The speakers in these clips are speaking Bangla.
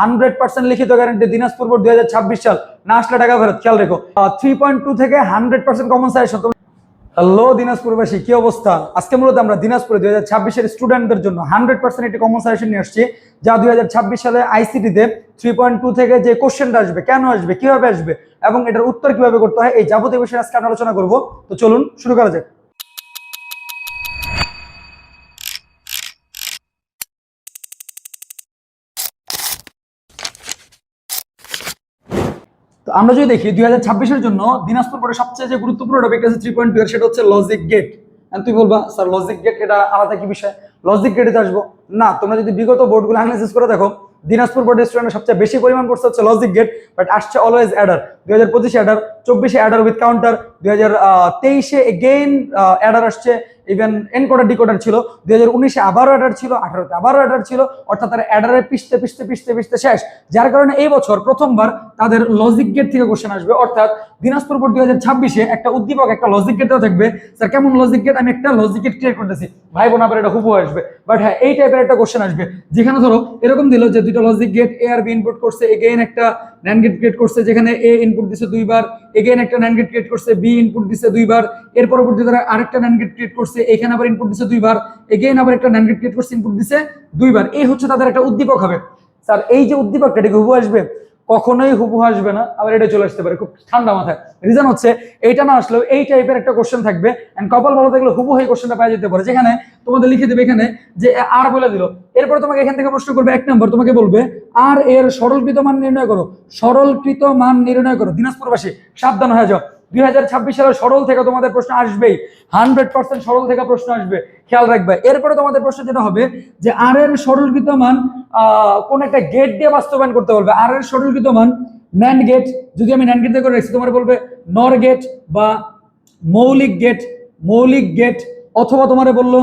100% লিখিত গ্যারান্টি দিনাজপুর বোর্ড 2026 সাল, না আসলে টাকা ফেরত। খেয়াল রেখো 3.2 থেকে 100% কমন সাজেশন। হ্যালো দিনাজপুরবাসী, কি অবস্থা? আজকে মূলত আমরা দিনাজপুরে 2026 এর স্টুডেন্টদের জন্য 100% একটি কমন সাজেশন নিয়ে আসছি, যা 2026 সালে আইসিটিতে 3.2 থেকে যে কোশ্চেনটা আসবে, কেন আসবে, কিভাবে আসবে এবং এটার উত্তর কিভাবে করতে হয়, এই যাবতীয় বিষয়ে আজকে আমরা আলোচনা করব। তো চলুন শুরু করা যাক। তো আমরা যদি দেখি 2026 এর জন্য দিনাজপুর বোর্ডের সবচেয়ে যে গুরুত্বপূর্ণ টপিক আছে 3.2 এর, সেটা হচ্ছে লজিক গেট। তুই বলবা স্যার লজিক গেট এটা আলাদা কি বিষয়, লজিক গেটে আসবো না? তোমরা যদি বিগত বোর্ডগুলো অ্যানালাইসিস করে দেখো, দিনাজপুর বোর্ডের স্টুডেন্টের সবচেয়ে বেশি পরিমাণ পড়ছে হচ্ছে লজিক গেট, বাট আসছে always Eder. 2025 Eder, 24 Eder with counter, 2023 again Eder আসছে, ইভেন এনকোডার ডিকোডার ছিল, 2019 আবারও অ্যাডার ছিল, 18 আবারও অ্যাডার ছিল, অর্থাৎ তারা অ্যাডারে পিছতে পিছতে পিছতে পিছতে শেষ। যার কারণে এই বছর প্রথমবার তাদের লজিক গেট থেকে কোশ্চেন আসবে, অর্থাৎ দিনাজপুর বোর্ড 2026-এ একটা উদ্দীপক, একটা লজিক গেট থাকবে। স্যার কেমন লজিক গেট? আমি একটা লজিক গেট ক্লিয়ার করতেছি, ভাই বোন আবার এটা হুবহু আসবে, বাট হ্যাঁ এই টাইপের একটা কোশ্চেন আসবে, যেখানে ধরো এরকম দিল যে দুটো লজিক গেট এ আর বি ইনপুট করছে, এগেইন একটা ন্যান্ড গেট ক্রিয়েট করছে, যেখানে এ ইনপুট দিছে দুইবার, এগেইন একটা ন্যান্ড গেট ক্রিয়েট করছে, বি ইনপুট দিছে দুইবার, এর পরবর্তীতে তারা আরেকটা ন্যান্ড গেট ক্রিয়েট করছে, এখানে আবার ইনপুট দিছে দুইবার, এগেইন আবার একটা ন্যান্ড গেট ক্রিয়েট করছে, ইনপুট দিছে দুইবার। এই হচ্ছে তাদের একটা উদ্দীপক হবে। স্যার এই যে উদ্দীপকটা, এটা হুবহু আসবে? কখনোই হুবহু আসবে না, আবার এটা চলে আসতে পারে খুব ঠান্ডা মাথায়। রিজন হচ্ছে এইটা না আসলেও এই টাইপের একটা কোশ্চেন থাকবে, এন্ড কপাল ভালো থাকলে হুবহু এই কোশ্চেনটা পাওয়া যেতে পারে, যেখানে তোমাদের লিখে দেবে এখানে যে আর বলে দিল, এরপরে তোমাকে এখান থেকে প্রশ্ন করবে, 1 নম্বর তোমাকে বলবে আর এর সরলকৃত মান নির্ণয় করো। সরলকৃত মান নির্ণয় করো। দিনাজপুরবাসী সাবধান হয়ে যাও, 2026 সালে সরল থেকে তোমাদের প্রশ্ন আসবেই, 100% সরল থেকে প্রশ্ন আসবে, খেয়াল রাখবে। এরপরে তোমাদের প্রশ্ন যেটা হবে যে আর এর সরলকৃত মান কোন একটা গেট দিয়ে বাস্তবায়ন করতে বলবে। আর এর সরলকৃত মান ন্যান্ড গেট, যদি আমি ন্যান্ড গেট দিয়ে করে রাখছি, তোমার বলবে নর গেট বা মৌলিক গেট, মৌলিক গেট, অথবা তোমারে বললো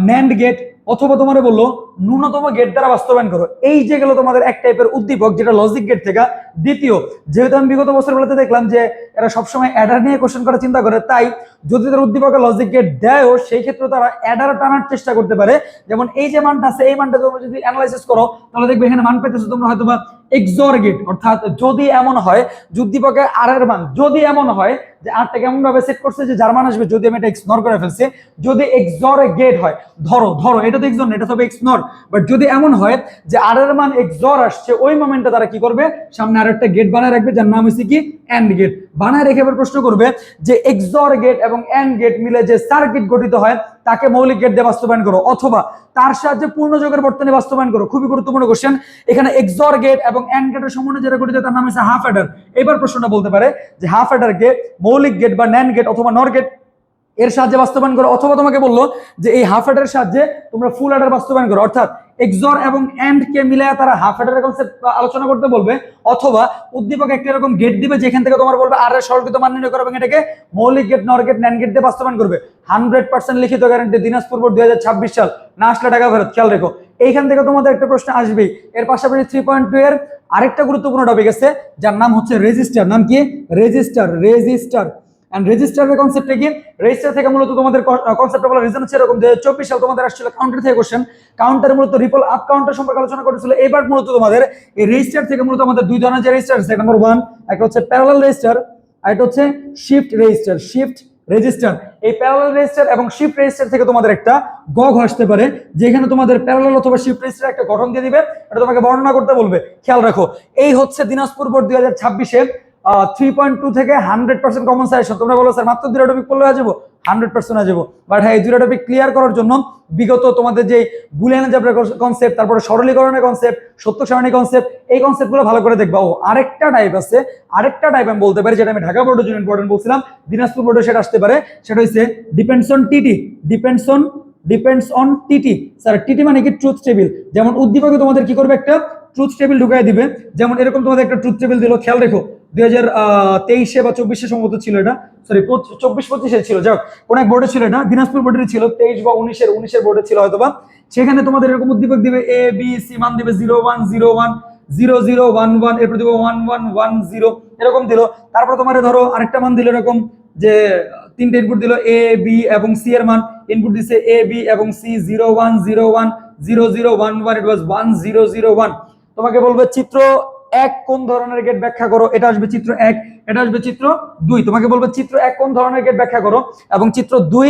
ন্যান্ড গেট, অথবা তোমারে বললো ন্যূনতম গেট দ্বারা বাস্তবায়ন করো। এই যে গেল তোমাদের এক টাইপের উদ্দীপক, যেটা লজিক গেট থেকে। দ্বিতীয়, যেহেতু আমি বিগত বছরগুলোতে দেখলাম যে এরা সবসময় অ্যাডার নিয়ে কোশ্চেন করার চিন্তা করে, তাই যদি তারা উদ্দীপকে লজিক গেট দেয়ও, সেই ক্ষেত্রে তারা অ্যাডার টানার চেষ্টা করতে পারে। যেমন এই যে মানটা আছে, এই মানটা তোমরা যদি অ্যানালাইসিস করো, তাহলে দেখবে এখানে মান পেতেছো তোমরা হয়তো বা এক্সর গেট, অর্থাৎ যদি এমন হয় উদ্দীপকে আর এর মান যদি এমন হয় যে আরটা কেমন ভাবে সেট করছে যে যার মান আসবে, যদি আমি এটা এক্স নর করে ফেলছি, যদি এক্সর গেট হয়, ধরো ধরো এটা তো এক্সর না, এটা হবে এক্স নর, বাট যদি এমন হয় যে আর এর মান এক্সর আসছে, ওই মোমেন্টে তারা কি করবে, সামনে আরেকটা গেট বানায় রাখবে, যার নাম হচ্ছে কি এন্ড গেট। বানায় রেখে এবার প্রশ্ন করবে যে এক্সর গেট এবং এন্ড গেট মিলে যে সার্কিট গঠিত হয়, তাকে মৌলিক গেট দিয়ে বাস্তবায়ন করো, অথবা তার সাহায্যে পূর্ণযোগের বর্তনী বাস্তবায়ন করো। খুবই গুরুত্বপূর্ণ কোশ্চেন। এখানে এক্সর গেট এবং এন্ড গেটের সমন্বয়ে যেটা গঠিত, তার নাম হচ্ছে হাফ অ্যাডার। এবার প্রশ্নটা বলতে পারে যে হাফ অ্যাডারকে মৌলিক গেট বা ন্যান্ড গেট অথবা নর গেট এর সাহায্যে বাস্তবায়ন করো, অথবা তোমাকে বললো যে এই হাফ অ্যাডারের সাহায্যে তোমরা ফুল অ্যাডার বাস্তবায়ন করো, অর্থাৎ এক্সর এবং এন্ড কে মিলায় তারা হাফ অ্যাডারের কনসেপ্ট আলোচনা করতে বলবে, অথবা উদ্দীপক একটা এরকম গেট দিবে যেখান থেকে তোমার বলবে আর এর সরলকৃত মান নির্ণয় করো এবং এটাকে মৌলিক গেট, নর গেট, ন্যান্ড গেট দিয়ে বাস্তবায়ন করবে। 100% লিখিত গ্যারান্টি দিনাজপুর বোর্ড 2026 সাল, না আসলে টাকা ফেরত। খেয়াল রেখো এইখান থেকে তোমাদের একটা প্রশ্ন আসবেই। এর পাশাপাশি 3.2 এর আরেকটা গুরুত্বপূর্ণ টপিক আছে, যার নাম হচ্ছে রেজিস্টার। নাম কি? রেজিস্টার। রেজিস্টার এন্ড রেজিস্টারের কনসেপ্টটা কি? রেজিস্টার থেকে মূলত তোমাদের কনসেপ্টটা বলার রিজন হচ্ছে এরকম, 2024 সাল তোমাদের আসছিল কাউন্টার থেকে কোশ্চেন, কাউন্টারে মূলত রিপল আপ কাউন্টার সম্পর্কে আলোচনা করেছিল। এবার মূলত তোমাদের এই রেজিস্টার থেকে মূলত আমাদের দুই ধরনের যে রেজিস্টার আছে, নাম্বার 1 একটা হচ্ছে প্যারালাল রেজিস্টার, আর এটা হচ্ছে শিফট রেজিস্টার। শিফট রেজিস্টার, এই প্যারালাল রেজিস্টার এবং শিফট রেজিস্টার থেকে তোমাদের একটা গগ আসতে পারে, যেখানে তোমাদের প্যারালাল অথবা শিফট রেজিস্টার একটা গঠন দিয়ে দিবে, এটা তোমাকে বর্ণনা করতে বলবে। খেয়াল রাখো এই হচ্ছে দিনাজপুর বোর্ড 2026-এর 3.2 থেকে 100% কমন সাজেশন। তোমরা বলো স্যার মাত্র 2টা টপিক পড়লে হয়ে যাবো, 100% হয়ে যাবো, বাট হ্যাঁ এই 2টা টপিক ক্লিয়ার করার জন্য বিগত তোমাদের যে বুলিয়ান অ্যালজেব্রার কনসেপ্ট, তারপরে সরলীকরণের কনসেপ্ট, সত্য সারণী কনসেপ্ট, এই কনসেপ্টগুলো ভালো করে দেখবা। ও আরেকটা টাইপ আছে, আরেকটা টাইপ আমি বলতে পারি, যেটা আমি ঢাকা বোর্ডের জন্য ইম্পর্টেন্ট বলছিলাম, দিনাজপুর বোর্ডে সেটা আসতে পারে। সেটা হচ্ছে depends on TT. Depends on TT. Sir TT মানে কি? Truth table. যেমন উদ্দীপকে তোমাদের কি করবে, একটা ট্রুথ টেবিল ঢুকাই দিবে। যেমন এরকম তোমাদের একটা ট্রুথ টেবিল দিল, খেয়াল রেখো 2023 বা 24 সম্ভবত ছিল এটা, সরি 24-25 ছিল, যাক কোন এক বোর্ডে ছিল, এটা দিনাজপুর বোর্ডের ছিল, 23 বা 19-এর বোর্ডে ছিল হয়তোবা। সেখানে তোমাদের এরকম উদ্দীপক দিবে, এ বি সি মান দিবে 0101 0011, এরপর দিবে 1110, এরকম দিল। তারপর তোমার ধরো আরেকটা মান দিল এরকম, যে তিনটে ইনপুট দিল, এ বি এবং সি এর মান, ইনপুট দিছে এ বি এবং সি 0101 0011, ইট ওয়াজ 1001। তোমাকে বলবে চিত্র 1 কোন ধরনের গেট ব্যাখ্যা করো, এটা আসবে চিত্র 1, এটা আসবে চিত্র 2। তোমাকে বলবে চিত্র 1 কোন ধরনের গেট ব্যাখ্যা করো এবং চিত্র 2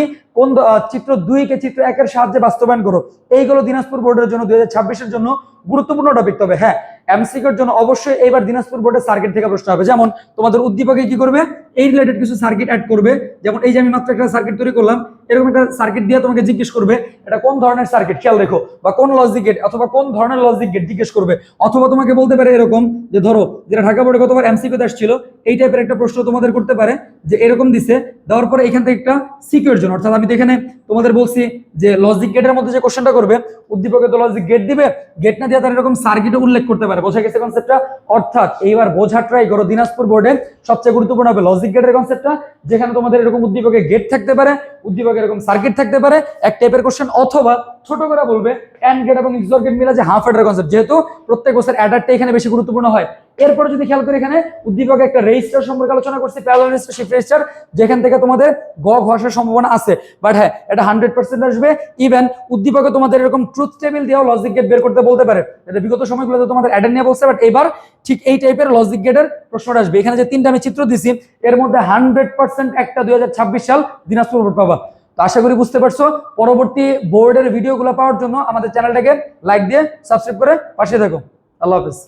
চিত্র 2 কে চিত্র 1 এর সাহায্যে বাস্তবায়ন করো। এইগুলো দিনাজপুর বোর্ডের জন্য 2026 এর জন্য গুরুত্বপূর্ণ টপিক। তবে হ্যাঁ, এমসিকিউর জন্য অবশ্যই এইবার দিনাজপুর বোর্ডের সার্কিট থেকে প্রশ্ন হবে। যেমন তোমাদের উদ্দীপকে কি করবে, এই রিলেটেড কিছু সার্কিট অ্যাড করবে। যেমন এই যে আমি মাত্র একটা সার্কিট তৈরি করলাম, এরকম একটা সার্কিট দিয়ে তোমাকে জিজ্ঞেস করবে এটা কোন ধরনের সার্কিট, খেয়াল রেখো, বা কোন লজিক গেট অথবা কোন ধরনের লজিক গেট জিজ্ঞেস করবে। অথবা তোমাকে বলতে পারে এরকম যে ধরো, যেটা ঢাকা বোর্ডে গতবার এমসিকিউতে আসছিল, এই টাইপের একটা প্রশ্ন তোমাদের করতে পারে যে এরকম দিছে, দেওয়ার পরে এখান থেকে একটা সিকিউর জন্য, অর্থাৎ আমি তো এখানে তোমাদের বলছি যে লজিক গেটের মধ্যে যে কোশ্চেনটা করবে, উদ্দীপকে তো লজিক গেট দিবে, গেট না দিয়ে তার এরকম সার্কিটও উল্লেখ করতে পারে। বোঝা গেছে কনসেপ্টটা? অর্থাৎ এইবার বোঝা ট্রাই করো, দিনাজপুর বোর্ডে সবচেয়ে গুরুত্বপূর্ণ হবে লজিক গেটের কনসেপ্টটা, যেখানে তোমাদের এরকম উদ্দীপকে গেট থাকতে পারে, উদ্দীপকে এরকম সার্কিট থাকতে পারে এক টাইপের কোশ্চেন, অথবা ছোট করে বলবে এন্ড গেট এবং এক্সর গেট মিলে যে হাফ অ্যাডার কনসেপ্ট, যেহেতু প্রত্যেক বছর অ্যাডারটা এখানে বেশি গুরুত্বপূর্ণ হয়। এরপরে যদি খেয়াল করে এখানে উদ্দীপকে একটা রেজিস্টার সম্পর্কে আলোচনা করছি, প্যারালাল রেজিস্টার, শিফট রেজিস্টার, যেখান থেকে তোমাদের গ ঘষার সম্ভাবনা আছে। বাট হ্যাঁ, এটা 100% আসবে। ইভেন উদ্দীপকে তোমাদের এরকম ট্রুথ টেবিল দিয়েও লজিক গেট বের করতে বলতে পারে। এটা বিগত সময়গুলোতে তোমাদের অ্যাডার নিয়ে বলছে, বাট এবার ঠিক এই টাইপের লজিক গেটের প্রশ্নটা আসবে। এখানে যে 3টা আমি চিত্র দিছি, এর মধ্যে 100% একটা 2026 সাল দিনাজপুর বোর্ড পাবা। তো আশা করি বুঝতে পারছো। পরবর্তী বোর্ডের ভিডিওগুলো পাওয়ার জন্য আমাদের চ্যানেলটাকে লাইক দিয়ে সাবস্ক্রাইব করে পাশে থাকো। আল্লাহ হাফেজ।